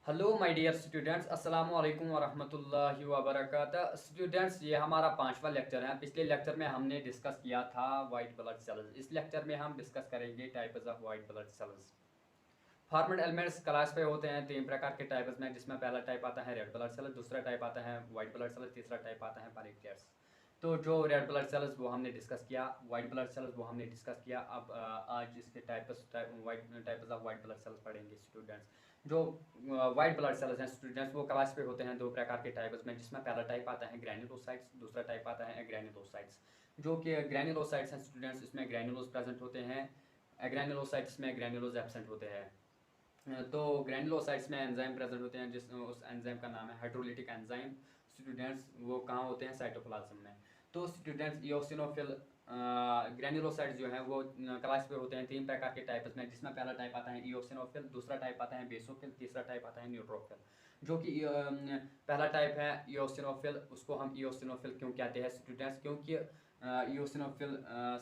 Hello my dear students, अस्सलाम वालेकुम वरहमतुल्लाहि वबरकातुहू। स्टूडेंट्स, ये हमारा पांचवा लेक्चर है। पिछले लेक्चर में हमने डिस्कस किया था वाइट ब्लड सेल्स। इस लेक्चर में हम डिस्कस करेंगे types of white blood cells. Format elements classify होते हैं तीन प्रकार के टाइप्स में, जिसमें पहला टाइप आता है रेड ब्लड सेल, दूसरा टाइप आता है वाइट ब्लड सेल, तीसरा टाइप आता है प्लेटलेट्स। तो जो रेड ब्लड सेल्स वो हमने डिस्कस किया, वाइट ब्लड सेल्स वो हमने डिस्कस किया। अब आज इसके types of white blood cells पढ़ेंगे स्टूडेंट्स। जो वाइट ब्लड सेल्स हैं स्टूडेंट्स, वो क्लासिफाई होते हैं दो प्रकार के टाइप्स में, जिसमें पहला टाइप आता है ग्रैन्युलोसाइट्स, दूसरा टाइप आता है ग्रैन्युलोसाइट्स। जो कि ग्रैन्युलोसाइट्स हैं स्टूडेंट्स, इसमें ग्रैन्युलोज प्रेजेंट होते हैं। ग्रैन्युलोसाइट्स में ग्रैन्युलोज एब्सेंट होते हैं। तो ग्रैन्युलोसाइट्स में एंजाइम प्रेजेंट होते हैं, जिस उस एंजाइम का नाम है हाइड्रोलिटिक एंजाइम। स्टूडेंट्स वो कहाँ होते हैं? साइटोप्लाज्म में। तो स्टूडेंट्स इओसिनोफिल ग्रैन्युलोसाइट्स जो है वो क्लासिफाई होते हैं तीन प्रकार के टाइप्स में, जिसमें पहला टाइप आता है इओसिनोफिल, दूसरा टाइप आता है बेसोफिल, तीसरा टाइप आता है न्यूट्रोफिल। जो कि पहला टाइप है इओसिनोफिल, उसको हम इओसिनोफिल क्यों कहते हैं स्टूडेंट्स? क्योंकि इओसिनोफिल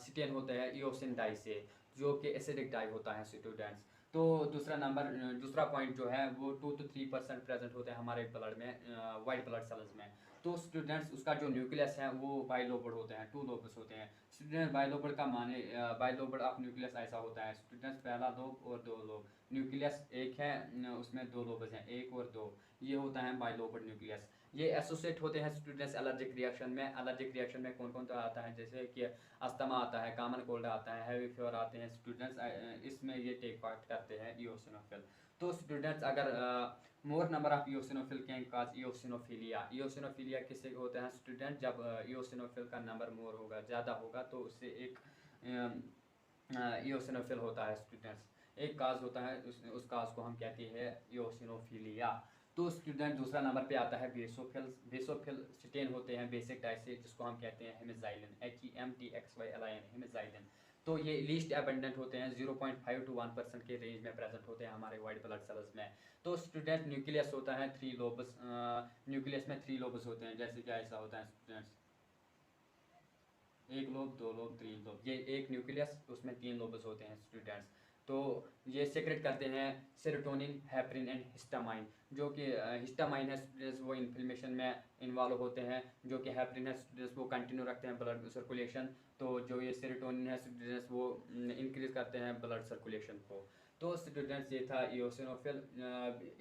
स्टेन होता है इओसिन डाई से, जो कि एसिडिक डाई होता है स्टूडेंट्स। तो दूसरा पॉइंट जो है वो 2 to 3% प्रेजेंट होते हैं हमारे ब्लड में, वाइट ब्लड सेल्स में। तो स्टूडेंट्स उसका जो न्यूक्लियस है वो बाइलोबड होते हैं, 2 लोब्स होते हैं स्टूडेंट। बाइलोबड का माने बाइलोबड ऑफ न्यूक्लियस ऐसा होता है स्टूडेंट्स, पहला लोब और 2 लोब। न्यूक्लियस एक है, उसमें 2 लोब्स हैं, 1 और 2। ये होता है बाइलोबड न्यूक्लियस। ये एसोसिएट होते हैं स्टूडेंट्स एलर्जिक रिएक्शन में। एलर्जिक रिएक्शन में कौन कौन सा आता है? जैसे कि अस्थमा आता है, कॉमन कोल्ड आता है, हैवी फीवर आते हैं स्टूडेंट्स। इसमें ये टेक पार्ट करते हैं इओसिनोफिल। तो स्टूडेंट्स अगर मोर number of eosinophil can cause eosinophilia. Eosinophilia किससे होता है स्टूडेंट? जब इओसिनोफिल का नंबर मोर होगा, ज़्यादा होगा, तो उससे एक इओसिनोफिल होता है स्टूडेंट्स। एक काज होता है, उस काज को हम कहते हैं इओसिनोफिलिया। तो स्टूडेंट दूसरा नंबर पे आता है बेसोफिल। बेसोफिल स्टेन होते हैं बेसिक डाई से, जिसको हम कहते हैं हेमिजाइलिन, HEMTXYLIN, हेमिजाइलिन। तो ये लीस्ट एबंडेंट होते हैं, 0.5 to 1% के रेंज में प्रेजेंट होते हैं हमारे वाइट ब्लड सेल्स में। तो स्टूडेंट न्यूक्लियस होता है 3 लोब्स। न्यूक्लियस में 3 लोब्स होते हैं, जैसे क्या ऐसा होता है स्टूडेंट्स, 1 लोब, 2 लोब, 3 लोब। ये एक न्यूक्लियस, उसमें 3 लोब्स होते हैं स्टूडेंट्स। तो ये सेक्रेट करते हैं सेरोटोनिन, हेपरिन एंड हिस्टामाइन। जो कि हिस्टामाइन है स्टूडेंट्स, वो इन्फ्लेमेशन में इन्वॉल्व होते हैं। जो कि हेपरिन है स्टूडेंट्स, वो कंटिन्यू रखते हैं ब्लड सर्कुलेशन। तो जो ये सेरोटोनिन है स्टूडेंट्स, वो इंक्रीज करते हैं ब्लड सर्कुलेशन को। तो स्टूडेंट्स ये था इओसिनोफिल।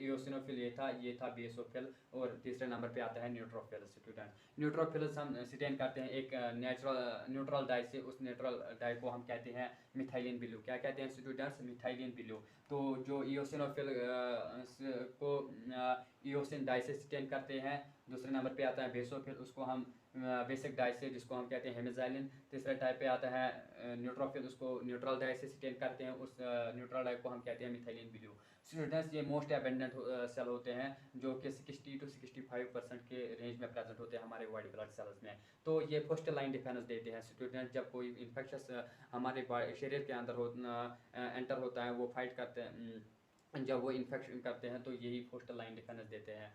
इओसिनोफिल ये था बेसोफिल। और तीसरे नंबर पे आता है न्यूट्रोफिल स्टूडेंट। न्यूट्रोफिल्स हम स्टेन करते हैं एक न्यूट्रल डाई से। उस न्यूट्रल डाई को हम कहते हैं मिथाइलिन ब्लू। क्या कहते हैं स्टूडेंट्स? Methylene blue. तो जो इओसिनोफिल को इओसिन डाई से स्टेन करते हैं। दूसरे नंबर पे आता है बेसोफिल, उसको हम बेसिक डाई से, जिसको हम कहते हैं हेमिजाइलिन। तीसरे टाइप पे आता है न्यूट्रोफिल, उसको न्यूट्रल डाई से स्टेन करते हैं। उस न्यूट्रल डाई को हम कहते हैं मिथाइलिन ब्लू। स्टूडेंट्स ये मोस्ट एबेंडेंट सेल होते हैं, जो कि 60 to 65% के रेंज में प्रेजेंट होते हैं हमारे वाइट ब्लड सेल्स में। तो ये फर्स्ट लाइन डिफेंस देते हैं स्टूडेंट। जब कोई इन्फेक्शस हमारे शरीर के अंदर एंटर होता है, वो फाइट करते हैं। जब वो इन्फेक्शन करते हैं तो यही फर्स्ट लाइन डिफेंस देते हैं।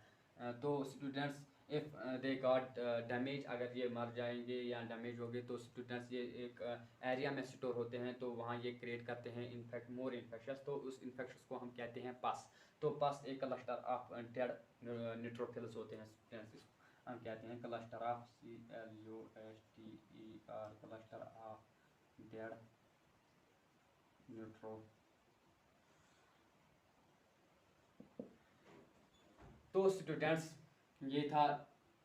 तो students if they got damage, अगर ये मर जाएंगे या डैमेज हो गए, तो स्टूडेंट्स ये एक एरिया में स्टोर होते हैं, तो वहाँ ये क्रिएट करते हैं मोर इन्फेक्शंस। तो उस इन्फेक्शंस को हम कहते हैं पस। तो पस एक क्लस्टर ऑफ डेड न्यूट्रोफिल्स होते हैं स्टूडेंट्स। हम कहते हैं cluster of CLUSTER, cluster of dead neutro. तो स्टूडेंट्स ये था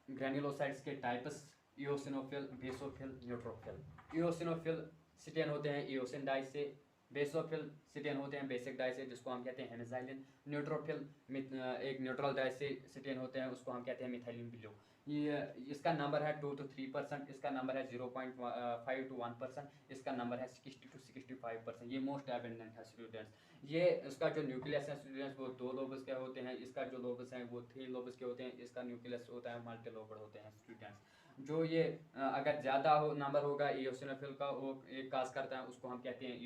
ग्रैन्युलोसाइट्स के types, eosinophil, basophil, neutrophil. Eosinophil stain होते हैं इओसिन डाई से। बेसोफिल स्टेन होते हैं बेसिक डाई से, जिसको हम कहते हैं हेमिजाइलिन। न्यूट्रोफिल एक न्यूट्रल डाई से स्टेन होते हैं, उसको हम कहते हैं मिथाइलिन ब्लू। ये इसका नंबर है 2 to 3%, इसका नंबर है 0.5 to 1%, इसका नंबर है 60 to 65%। ये मोस्ट एबेंडेंट है स्टूडेंट्स। ये इसका जो न्यूक्लियस है स्टूडेंट्स, वो 2 लोब्स के होते हैं। इसका जो लोब्स हैं वो 3 लोब्स के होते हैं। इसका न्यूक्लियस होता है मल्टी लोबड होते हैं स्टूडेंट्स। जो ये अगर ज़्यादा नंबर होगा इओसिनोफिल का, वो एक काज करता है, उसको हम कहते हैं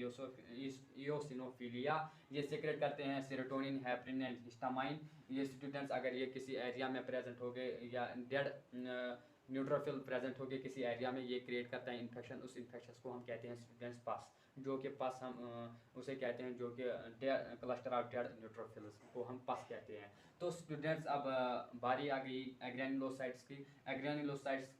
इओसिनोफिलिया। ये सेक्रेट करते हैं सेरोटोनिन, हेपरिन एंड हिस्टामाइन। ये स्टूडेंट्स अगर ये किसी एरिया में प्रेजेंट हो गए, या डेड न्यूट्रोफिल प्रेजेंट हो गए किसी एरिया में, ये क्रिएट करता है इन्फेक्शन। उस इन्फेक्शन को हम कहते हैं स्टूडेंट्स पस। जो कि पस हम उसे कहते हैं, जो कि क्लस्टर ऑफ डेड न्यूट्रोफिल्स को हम पस कहते हैं। तो स्टूडेंट्स अब बारी आ गई एग्रेनुलोसाइट्स की। एग्रेनुलोसाइट्स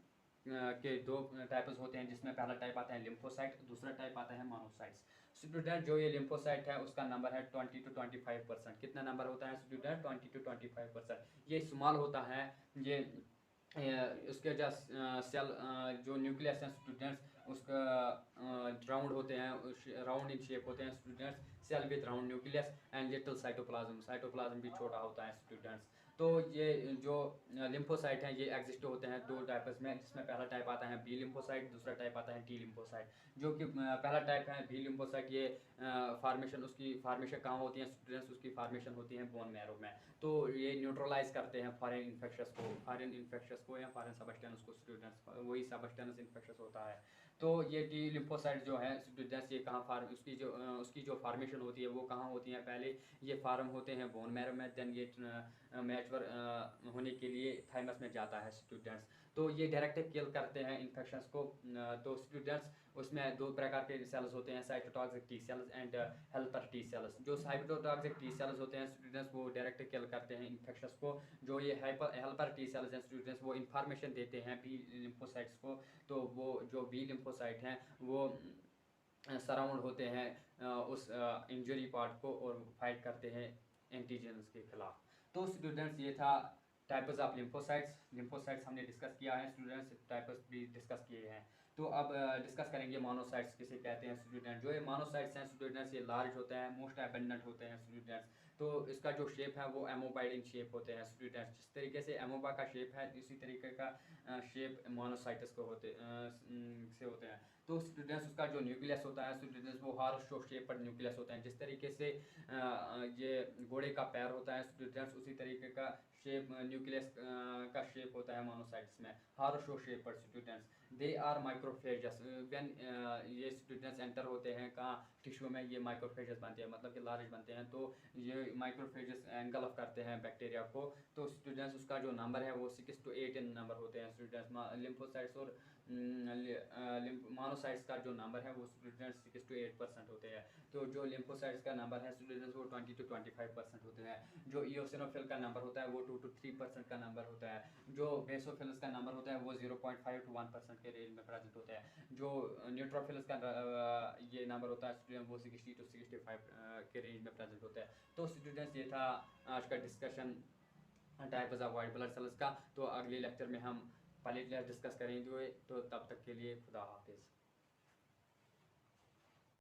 के दो टाइप्स होते हैं, जिसमें पहला टाइप आता है लिम्फोसाइट, दूसरा टाइप आता है मोनोसाइट्स। स्टूडेंट जो ये लिम्फोसाइट है उसका नंबर है 20 to 25%। कितना नंबर होता है स्टूडेंट? 20 to 25%। ये स्मॉल होता है। ये उसके जो सेल जो न्यूक्लियस हैं स्टूडेंट्स, उसका राउंड होते हैं, राउंड इन शेप होते हैं students. Cell with round nucleus and little cytoplasm, cytoplasm भी छोटा होता है स्टूडेंट्स। तो ये जो लिम्फोसाइट हैं ये एग्जिस्ट होते हैं दो टाइप्स में, जिसमें पहला टाइप आता है बी लिम्फोसाइट, दूसरा टाइप आता है टी लिम्फोसाइट। जो कि पहला टाइप है बी लिम्फोसाइट, ये फार्मेशन, उसकी फार्मेशन कहाँ होती है स्टूडेंट्स? उसकी फार्मेशन होती है बोन मैरो में। तो ये न्यूट्रलाइज करते हैं फॉरेन इन्फेक्शंस को, फॉरेन इन्फेक्शंस को या फॉरेन सबस्टेंस को स्टूडेंट्स, वही सबस्टेंस इन्फेक्शंस होता है। तो ये टी लिम्फोसाइट जो है स्टूडेंट्स, ये कहाँ फार्म उसकी जो फार्मेशन होती है वो कहाँ होती है? पहले ये फार्म होते हैं बोन मैरो में, देन ये मैच्योर होने के लिए थाइमस में जाता है स्टूडेंट्स। तो ये डायरेक्ट किल करते हैं इन्फेक्शंस को। तो स्टूडेंट्स उसमें दो प्रकार के सेल्स होते हैं, cytotoxic T cells and helper T cells. जो साइटोटॉक्सिक टी सेल्स होते हैं स्टूडेंट्स, वो डायरेक्ट किल करते हैं इन्फेक्शंस को। जो ये हेल्पर टी सेल्स हैं स्टूडेंट्स, वो इंफॉर्मेशन देते हैं बी लिम्फोसाइट्स को। तो वो जो बी लिम्फोसाइट हैं वो सराउंड होते हैं उस इंजरी पार्ट को और फाइट करते हैं एंटीजेंस के खिलाफ। तो स्टूडेंट्स ये था टाइप्स ऑफ लिम्फोसाइट्स। लिम्फोसाइट्स हमने डिस्कस किया है स्टूडेंट्स, टाइप्स भी डिस्कस किए हैं। तो अब डिस्कस करेंगे मोनोसाइट्स किसे कहते हैं स्टूडेंट। जो ये मोनोसाइट्स हैं स्टूडेंट्स, ये लार्ज होते हैं, मोस्ट एबंडेंट होते हैं स्टूडेंट्स। तो इसका जो शेप है वो एमोबाइड इन शेप होते हैं स्टूडेंट्स। जिस तरीके से एमोबा का शेप है, इसी तरीके का शेप मोनोसाइट्स को से होते हैं। तो स्टूडेंट्स उसका जो न्यूक्लियस होता है स्टूडेंट्स, वो हॉर्स शो शेप पर न्यूक्लियस होता है। जिस तरीके से ये घोड़े का पैर होता है स्टूडेंट्स, उसी तरीके का शेप न्यूक्लियस का शेप होता है मोनोसाइट्स में, हॉर्स शो शेप पर students. They are microphages. When ये स्टूडेंट्स एंटर होते हैं कहाँ? टिश्यू में, ये माइक्रोफेजस बनते हैं, मतलब कि लार्ज बनते हैं। तो ये माइक्रोफेजस एंगल्फ करते हैं बैक्टीरिया को। तो स्टूडेंट्स उसका जो नंबर है वो 6 to 8 नंबर होते हैं स्टूडेंट्स। लिम्फोसाइट्स और मोनोसाइट्स का जो नंबर है वो स्टूडेंट्स 6 to 8% होते हैं। तो जो लिम्फोसाइट्स का नंबर है स्टूडेंट्स वो 20 to 25% होते हैं। जो इयोसिनोफिल का नंबर होता है वो 2 to 3% का नंबर होता है। जो बेसोफिल्स का नंबर होता है वो 0.5 to 1% के रेंज में प्रेजेंट होता है। जो न्यूट्रोफिल्स का ये नंबर होता है स्टूडेंट, वो 60 to 65 के रेंज में प्रेजेंट होता है। तो स्टूडेंट्स ये था आज का discussion types of white blood cells का। तो अगले लेक्चर में हम प्लेटलेट्स डिस्कस करेंगे। तो तब तक के लिए खुदा हाफिज़।